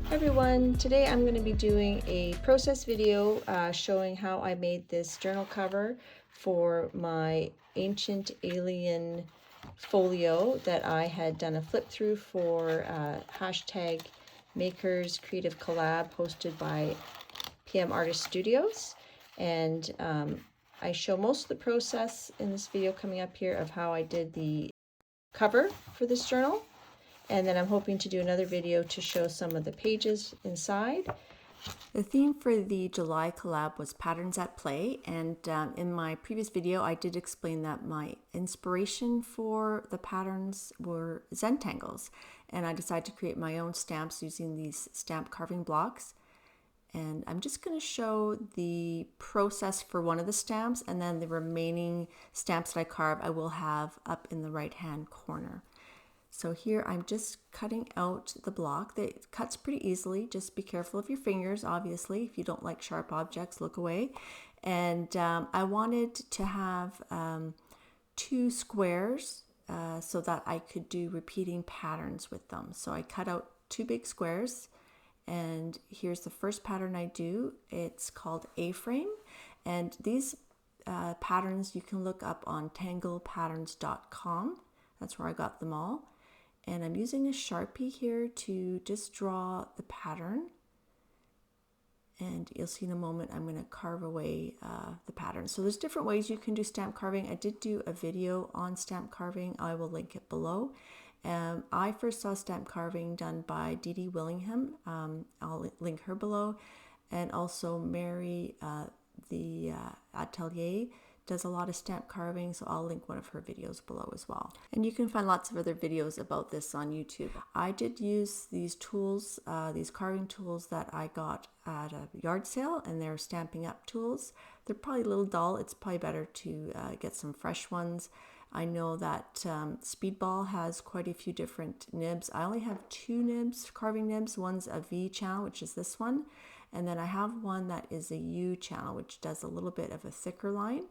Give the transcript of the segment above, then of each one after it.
Hi everyone, today I'm going to be doing a process video showing how I made this journal cover for my Ancient Alien Folio that I had done a flip through for hashtag Makers Creative Collab hosted by PM Artist Studios. And I show most of the process in this video coming up here of how I did the cover for this journal. And then I'm hoping to do another video to show some of the pages inside. The theme for the July collab was Patterns at Play, and in my previous video I did explain that my inspiration for the patterns were Zentangles, and I decided to create my own stamps using these stamp carving blocks. And I'm just going to show the process for one of the stamps, and then the remaining stamps that I carve I will have up in the right hand corner. So here I'm just cutting out the block. That cuts pretty easily. Just be careful of your fingers, obviously. If you don't like sharp objects, look away. And I wanted to have 2 squares so that I could do repeating patterns with them. So I cut out 2 big squares, and here's the first pattern I do. It's called Aframe, and these patterns you can look up on tanglepatterns.com. That's where I got them all. And I'm using a Sharpie here to just draw the pattern. And you'll see in a moment I'm going to carve away the pattern. So there's different ways you can do stamp carving. I did do a video on stamp carving. I will link it below. I first saw stamp carving done by Dee Dee Willingham. I'll link her below. And also Mary, the Atelier, does a lot of stamp carving, so I'll link one of her videos below as well. And you can find lots of other videos about this on YouTube. I did use these tools, these carving tools that I got at a yard sale, and they're Stampin' Up tools. They're probably a little dull. It's probably better to get some fresh ones. I know that Speedball has quite a few different nibs. I only have 2 nibs, carving nibs. One's a V channel, which is this one, and then I have one that is a U channel, which does a little bit of a thicker line.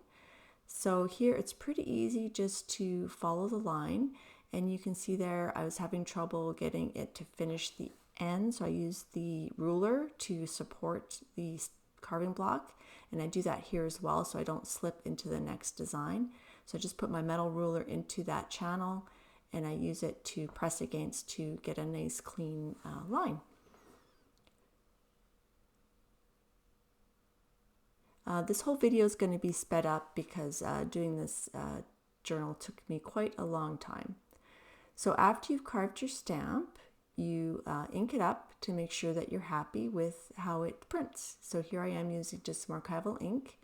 So here it's pretty easy just to follow the line, and you can see there I was having trouble getting it to finish the end, so I used the ruler to support the carving block, and I do that here as well so I don't slip into the next design. So I just put my metal ruler into that channel and I use it to press against to get a nice clean line. This whole video is going to be sped up because doing this journal took me quite a long time. So after you've carved your stamp, you ink it up to make sure that you're happy with how it prints. So here I am using just some archival ink,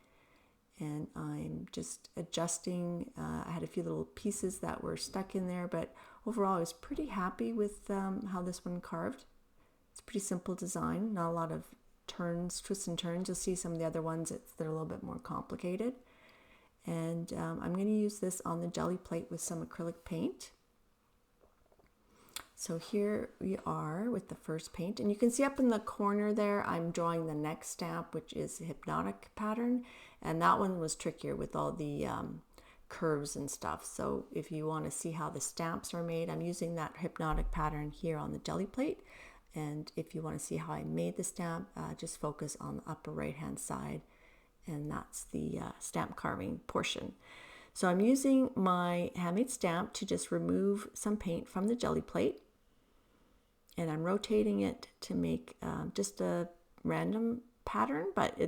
and I'm just adjusting. I had a few little pieces that were stuck in there, but overall I was pretty happy with how this one carved. It's a pretty simple design, not a lot of twists and turns. You'll see some of the other ones they're a little bit more complicated. And I'm going to use this on the jelly plate with some acrylic paint. So here we are with the first paint, and you can see up in the corner there I'm drawing the next stamp, which is a hypnotic pattern, and that one was trickier with all the curves and stuff. So if you want to see how the stamps are made, I'm using that hypnotic pattern here on the jelly plate. And if you want to see how I made the stamp, just focus on the upper right hand side, and that's the stamp carving portion. So I'm using my handmade stamp to just remove some paint from the jelly plate, and I'm rotating it to make just a random pattern, but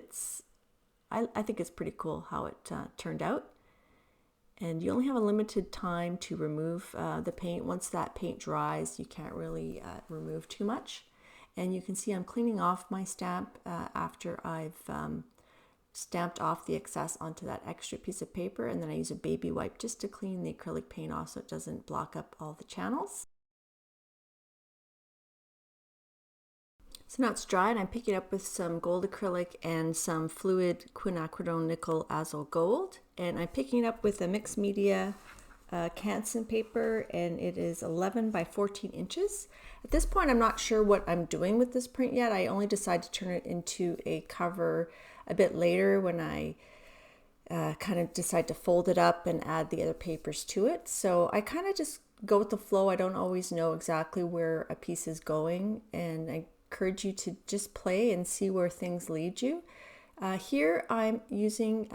I think it's pretty cool how it turned out. And you only have a limited time to remove the paint. Once that paint dries, you can't really remove too much. And you can see I'm cleaning off my stamp after I've stamped off the excess onto that extra piece of paper, and then I use a baby wipe just to clean the acrylic paint off so it doesn't block up all the channels. So now it's dry, and I'm picking it up with some gold acrylic and some fluid quinacridone nickel azo gold. And I'm picking it up with a mixed media Canson paper, and it is 11 by 14 inches. At this point, I'm not sure what I'm doing with this print yet. I only decided to turn it into a cover a bit later when I kind of decide to fold it up and add the other papers to it. So I kind of just go with the flow. I don't always know exactly where a piece is going, and I encourage you to just play and see where things lead you. Here I'm using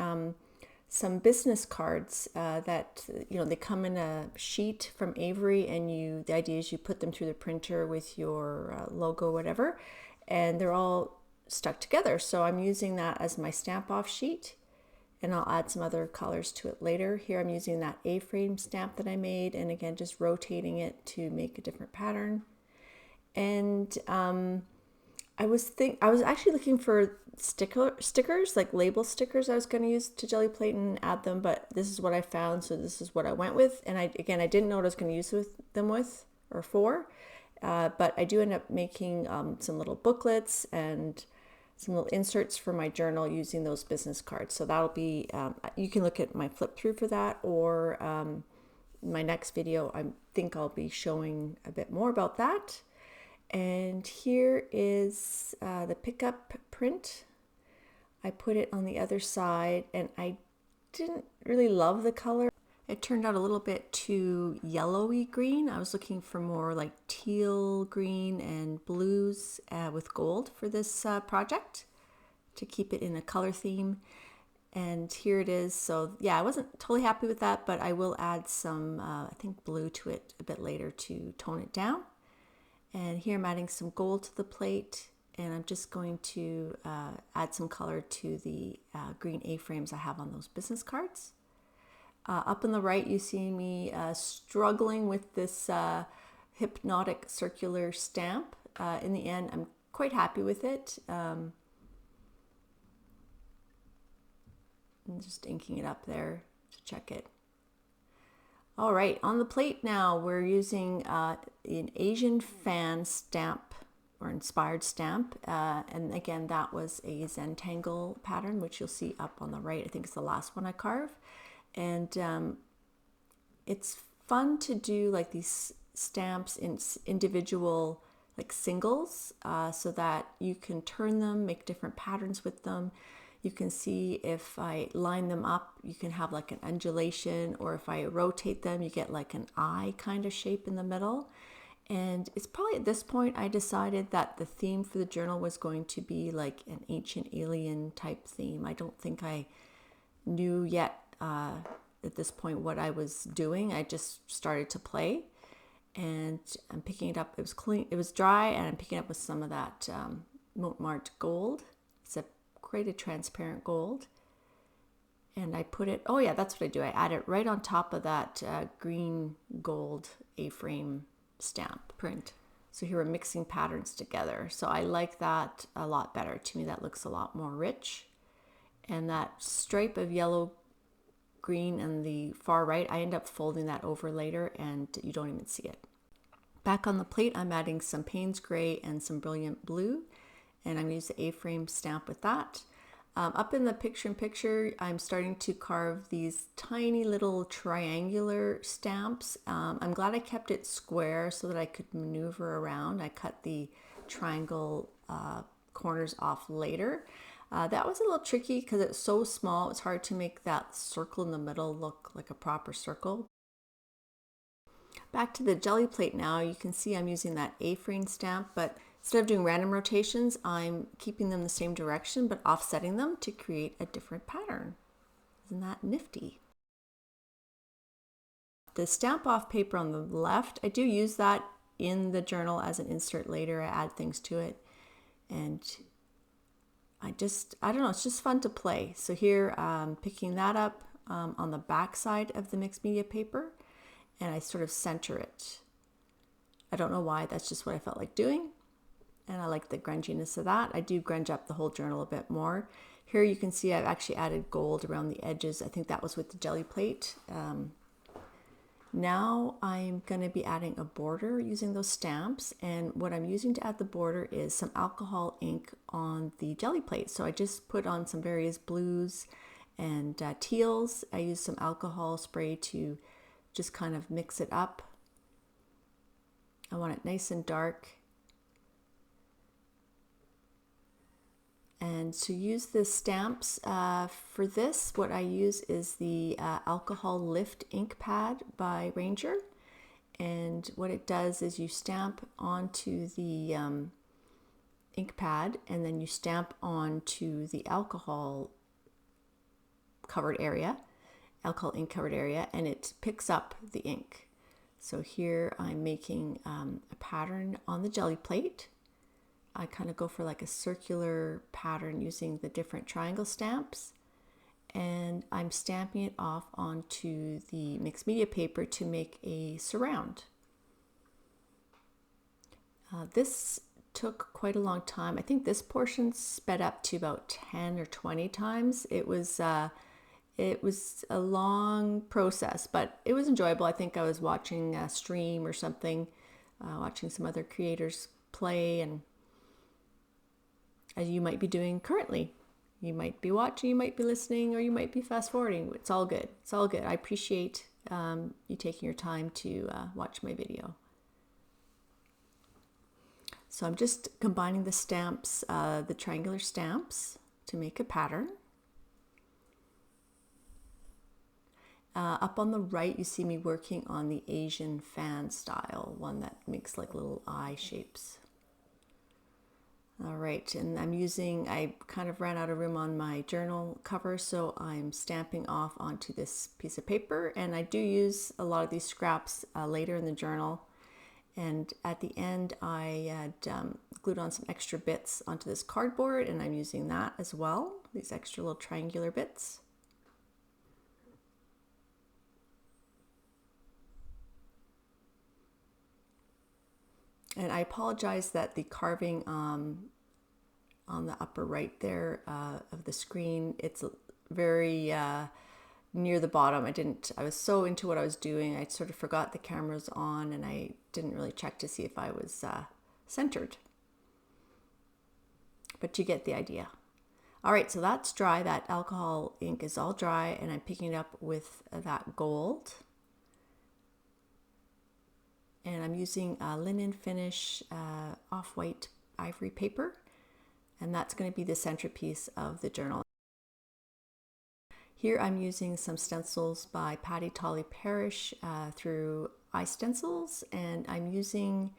some business cards that, they come in a sheet from Avery, and the idea is you put them through the printer with your logo, whatever, and they're all stuck together. So I'm using that as my stamp off sheet, and I'll add some other colors to it later. Here I'm using that Aframe stamp that I made, and again, just rotating it to make a different pattern. And I was actually looking for stickers, like label stickers I was going to use to jelly plate and add them, but this is what I found, so this is what I went with. And I didn't know what I was going to use them for, but I do end up making some little booklets and some little inserts for my journal using those business cards. So that'll be, you can look at my flip through for that, or my next video, I think I'll be showing a bit more about that. And here is the pickup print. I put it on the other side, and I didn't really love the color. It turned out a little bit too yellowy green. I was looking for more like teal green and blues with gold for this project to keep it in a color theme. And here it is. So yeah, I wasn't totally happy with that, but I will add some, I think, blue to it a bit later to tone it down. And here I'm adding some gold to the plate, and I'm just going to add some color to the green A-frames I have on those business cards. Up on the right, you see me struggling with this hypnotic circular stamp. In the end, I'm quite happy with it. I'm just inking it up there to check it. All right, on the plate now, we're using an Asian fan stamp or inspired stamp. And again, that was a Zentangle pattern, which you'll see up on the right. I think it's the last one I carve. And it's fun to do like these stamps in individual like singles so that you can turn them, make different patterns with them. You can see if I line them up, you can have like an undulation, or if I rotate them, you get like an eye kind of shape in the middle. And it's probably at this point I decided that the theme for the journal was going to be like an ancient alien type theme. I don't think I knew yet at this point what I was doing. I just started to play, and I'm picking it up. It was clean, it was dry, and I'm picking up with some of that Montmartre gold. It's a quite a transparent gold, and I put it, oh yeah, that's what I do. I add it right on top of that green gold A-frame stamp print. So here we're mixing patterns together. So I like that a lot better. To me, that looks a lot more rich. And that stripe of yellow green on the far right, I end up folding that over later, and you don't even see it. Back on the plate, I'm adding some Payne's gray and some brilliant blue, and I'm using the A-frame stamp with that. Up in the picture-in-picture, I'm starting to carve these tiny little triangular stamps. I'm glad I kept it square so that I could maneuver around. I cut the triangle corners off later. That was a little tricky because it's so small. It's hard to make that circle in the middle look like a proper circle. Back to the jelly plate now, you can see I'm using that A-frame stamp, but instead of doing random rotations, I'm keeping them the same direction but offsetting them to create a different pattern. Isn't that nifty? The stamp off paper on the left, I do use that in the journal as an insert later. I add things to it, and I don't know, it's just fun to play. So here I'm picking that up on the back side of the mixed media paper, and I sort of center it. I don't know why, that's just what I felt like doing. And I like the grunginess of that. I do grunge up the whole journal a bit more. Here you can see I've actually added gold around the edges. I think that was with the jelly plate. Now I'm going to be adding a border using those stamps, and what I'm using to add the border is some alcohol ink on the jelly plate. So I just put on some various blues and teals. I use some alcohol spray to just kind of mix it up. I want it nice and dark. And to use the stamps for this, what I use is the Alcohol Lift ink pad by Ranger. And what it does is you stamp onto the ink pad, and then you stamp onto the alcohol covered area, alcohol ink covered area, and it picks up the ink. So here I'm making a pattern on the jelly plate. I kind of go for like a circular pattern using the different triangle stamps, and I'm stamping it off onto the mixed media paper to make a surround. This took quite a long time. I think this portion sped up to about 10 or 20 times. It was a long process, but it was enjoyable. I think I was watching a stream or something, watching some other creators play, and as you might be doing currently. You might be watching, you might be listening, or you might be fast forwarding. It's all good. It's all good. I appreciate you taking your time to watch my video. So I'm just combining the stamps, the triangular stamps, to make a pattern. Up on the right, you see me working on the Asian fan style, one that makes like little eye shapes. All right, and I kind of ran out of room on my journal cover, so I'm stamping off onto this piece of paper, and I do use a lot of these scraps later in the journal. And at the end, I had glued on some extra bits onto this cardboard, and I'm using that as well, these extra little triangular bits. And I apologize that the carving on the upper right there of the screen, it's very near the bottom. I was so into what I was doing, I sort of forgot the camera's on, and I didn't really check to see if I was centered. But you get the idea. All right, so that's dry. That alcohol ink is all dry, and I'm picking it up with that gold. And I'm using linen finish off-white ivory paper, and that's going to be the centerpiece of the journal. Here I'm using some stencils by Patty Tolly Parrish through iStencils, and I'm using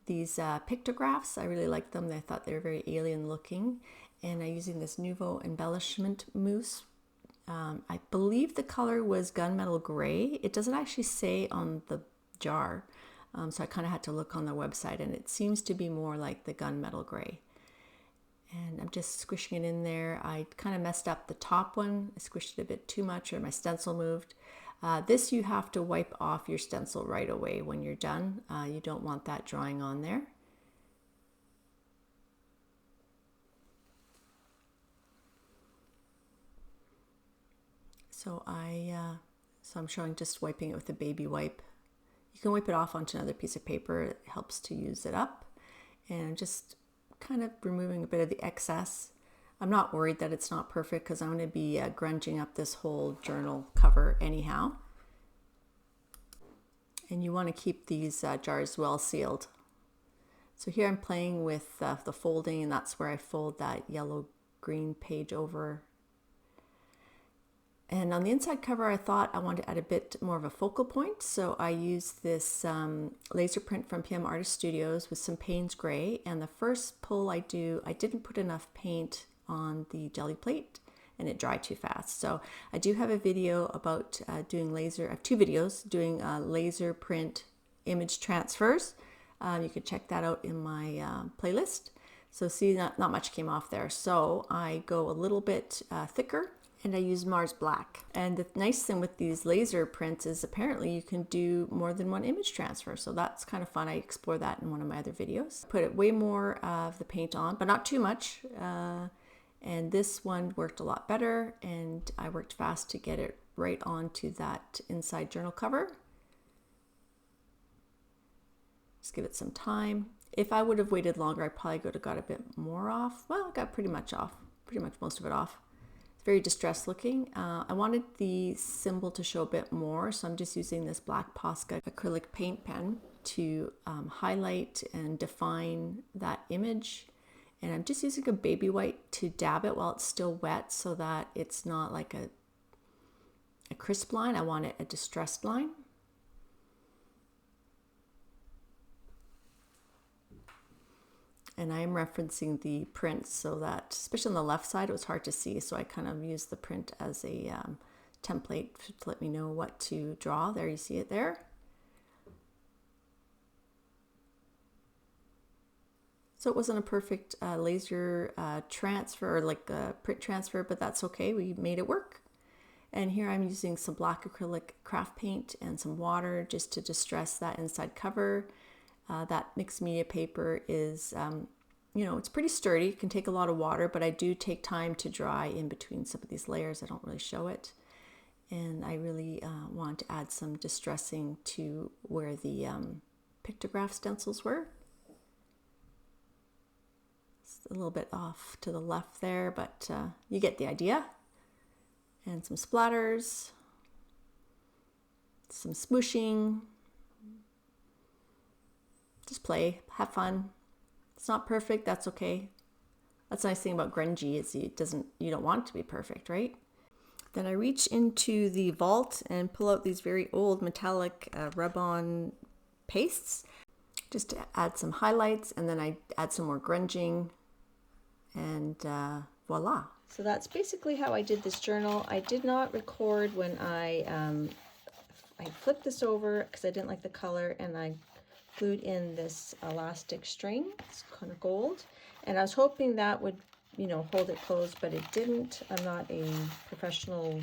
these pictographs. I really like them. I thought they were very alien looking, and I'm using this Nouveau embellishment mousse. I believe the color was gunmetal gray. It doesn't actually say on the jar. So I kind of had to look on their website, and it seems to be more like the gunmetal gray. And I'm just squishing it in there. I kind of messed up the top one. I squished it a bit too much, or my stencil moved. This you have to wipe off your stencil right away when you're done. You don't want that drying on there. So I'm showing just wiping it with a baby wipe. You can wipe it off onto another piece of paper. It helps to use it up. And just kind of removing a bit of the excess. I'm not worried that it's not perfect because I'm going to be grunging up this whole journal cover anyhow. And you want to keep these jars well sealed. So here I'm playing with the folding, and that's where I fold that yellow-green page over. And on the inside cover, I thought I wanted to add a bit more of a focal point. So I used this laser print from PM Artist Studios with some Payne's Gray. And the first pull I didn't put enough paint on the jelly plate, and it dried too fast. So I do have a video about doing I have two videos doing laser print image transfers. You can check that out in my playlist. So see, not much came off there. So I go a little bit thicker, and I use Mars Black. And the nice thing with these laser prints is apparently you can do more than one image transfer. So that's kind of fun. I explore that in one of my other videos. Put way more of the paint on, but not too much. And this one worked a lot better, and I worked fast to get it right onto that inside journal cover. Just give it some time. If I would have waited longer, I probably would have got a bit more off. Well, I got pretty much most of it off. It's very distressed looking. I wanted the symbol to show a bit more, so I'm just using this black Posca acrylic paint pen to highlight and define that image. And I'm just using a baby white to dab it while it's still wet so that it's not like a crisp line. I want it a distressed line. And I am referencing the print so that, especially on the left side, it was hard to see. So I kind of used the print as a template to let me know what to draw. There, you see it there. So it wasn't a perfect laser transfer or like a print transfer, but that's okay. We made it work. And here I'm using some black acrylic craft paint and some water just to distress that inside cover. That mixed media paper is, you know, it's pretty sturdy. It can take a lot of water, but I do take time to dry in between some of these layers. I don't really show it. And I really want to add some distressing to where the pictograph stencils were. It's a little bit off to the left there, but you get the idea. And some splatters, some smooshing. Just play, have fun. It's not perfect, that's okay. That's the nice thing about grungy is you don't want it to be perfect, right? Then I reach into the vault and pull out these very old metallic rub-on pastes just to add some highlights, and then I add some more grunging, and voila. So that's basically how I did this journal. I did not record when I flipped this over because I didn't like the color, and I glued in this elastic string. It's kind of gold, and I was hoping that would, you know, hold it closed, but it didn't. I'm not a professional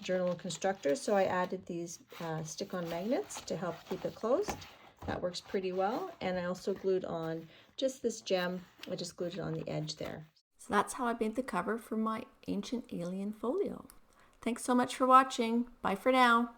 journal constructor, so I added these stick-on magnets to help keep it closed. That works pretty well. And I also glued on just this gem. I just glued it on the edge there. So that's how I made the cover for my Ancient Alien Folio. Thanks so much for watching. Bye for now.